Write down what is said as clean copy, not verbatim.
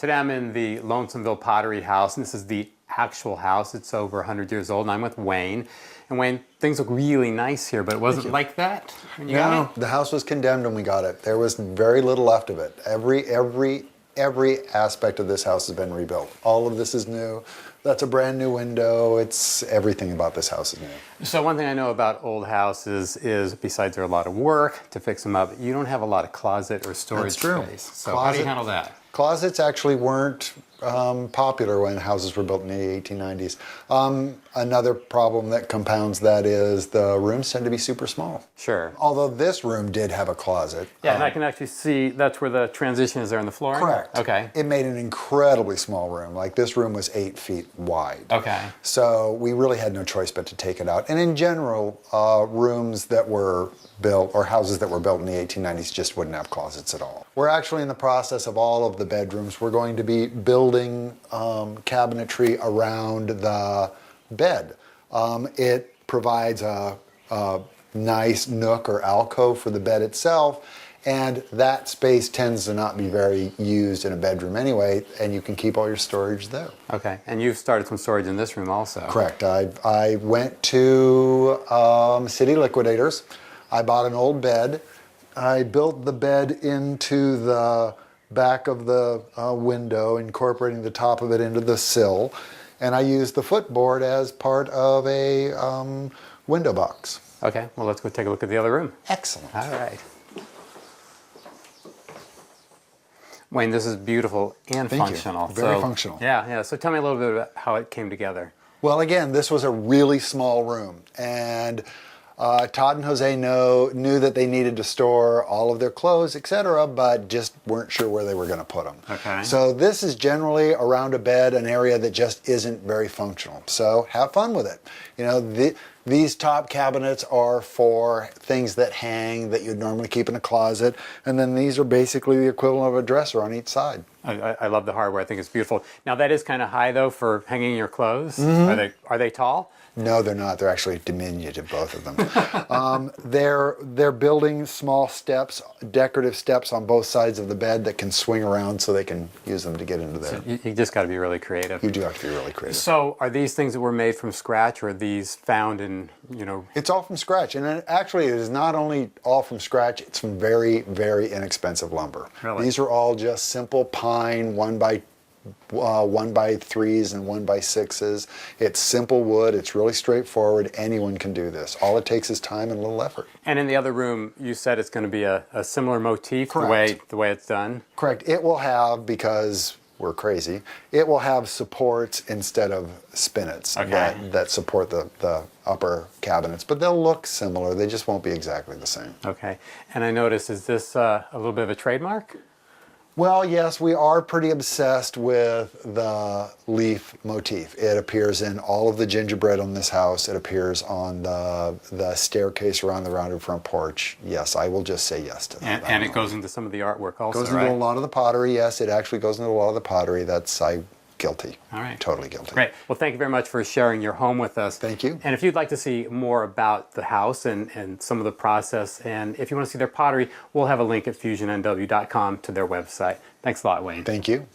Today I'm in the Lonesomeville Pottery house, and this is the actual house. It's over 100 years old, and I'm with Wayne. And Wayne, things look really nice here, but it wasn't like that when you got it? The house was condemned when we got it. There was very little left of it. Every aspect of this house has been rebuilt. All of this is new. That's a brand new window. It's everything about this house is new. So one thing I know about old houses is besides there are a lot of work to fix them up, you don't have a lot of closet or storage space. So how do you handle that? Closets actually weren't popular when houses were built in the 1890s. Another problem that compounds that is the rooms tend to be super small. Sure. Although this room did have a closet. Yeah, and I can actually see that's where the transition is there in the flooring? Correct. Okay. It made an incredibly small room. Like this room was 8 feet wide. Okay. So we really had no choice but to take it out. And in general, rooms that were built or houses that were built in the 1890s just wouldn't have closets at all. We're actually in the process of all of the bedrooms. We're going to be building cabinetry around the bed. It provides a nice nook or alcove for the bed itself, and that space tends to not be very used in a bedroom anyway, and you can keep all your storage there. Okay, and you've started some storage in this room also. Correct. I went to City Liquidators. I bought an old bed. I built the bed into the back of the window, incorporating the top of it into the sill, and I used the footboard as part of a window box. Okay, well let's go take a look at the other room. Excellent. All right. Wayne, this is beautiful and functional. Very functional. Yeah. So tell me a little bit about how it came together. Well, again, this was a really small room, and Todd and Jose knew that they needed to store all of their clothes, etc., but just weren't sure where they were going to put them. Okay. So this is generally around a bed, an area that just isn't very functional. So have fun with it. You know, these top cabinets are for things that hang that you'd normally keep in a closet, and then these are basically the equivalent of a dresser on each side. I love the hardware. I think it's beautiful. Now that is kind of high though for hanging your clothes. Mm-hmm. Are they tall? No, they're not. They're actually diminutive, both of them. They're building small steps, decorative steps on both sides of the bed that can swing around so they can use them to get into there. So you just got to be really creative. You do have to be really creative. So are these things that were made from scratch, or are these found in, you know? It's all from scratch. And actually, it is not only all from scratch, it's from very, very inexpensive lumber. Really? These are all just simple pine 1x3s and 1x6s. It's simple wood. It's really straightforward. Anyone can do this. All it takes is time and a little effort. And in the other room, you said it's going to be a similar motif. Correct. the way it's done. Correct. It will have, because we're crazy, it will have supports instead of spinets that support the upper cabinets, but they'll look similar. They just won't be exactly the same. Okay. And I noticed, is this a little bit of a trademark? Well, yes, we are pretty obsessed with the leaf motif. It appears in all of the gingerbread on this house. It appears on the staircase around the rounded front porch. Yes, I will just say yes to that. And it goes into some of the artwork also, goes into a lot of the pottery, yes. It actually goes into a lot of the pottery. Guilty. All right. Totally guilty. Great. Well, thank you very much for sharing your home with us. Thank you. And if you'd like to see more about the house and some of the process, and if you want to see their pottery, we'll have a link at fusionnw.com to their website. Thanks a lot, Wayne. Thank you.